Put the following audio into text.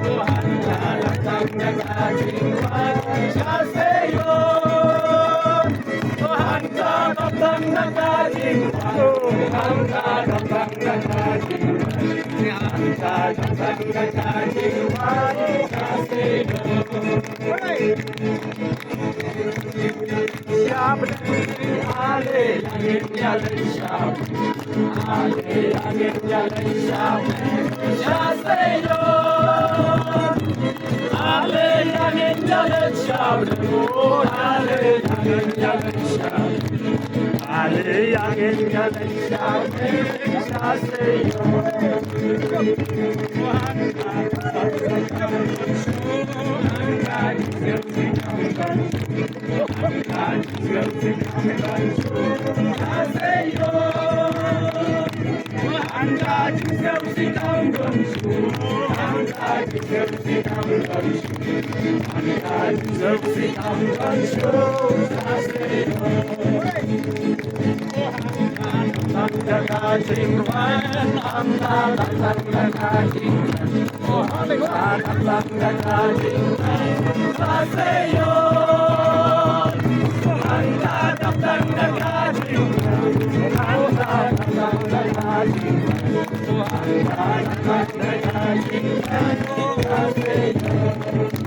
Tuhan datang daging Saseyo Tuhan datang daging Tuhan datang daging Tuhan datang daging Saseyo Siapa Ale langit jalan siapa Ale langit jalan siapa Saseyo Ale langit jalan siapa Ale langit jalan siapa Ale langit jalan siapa Saseyo Tuhan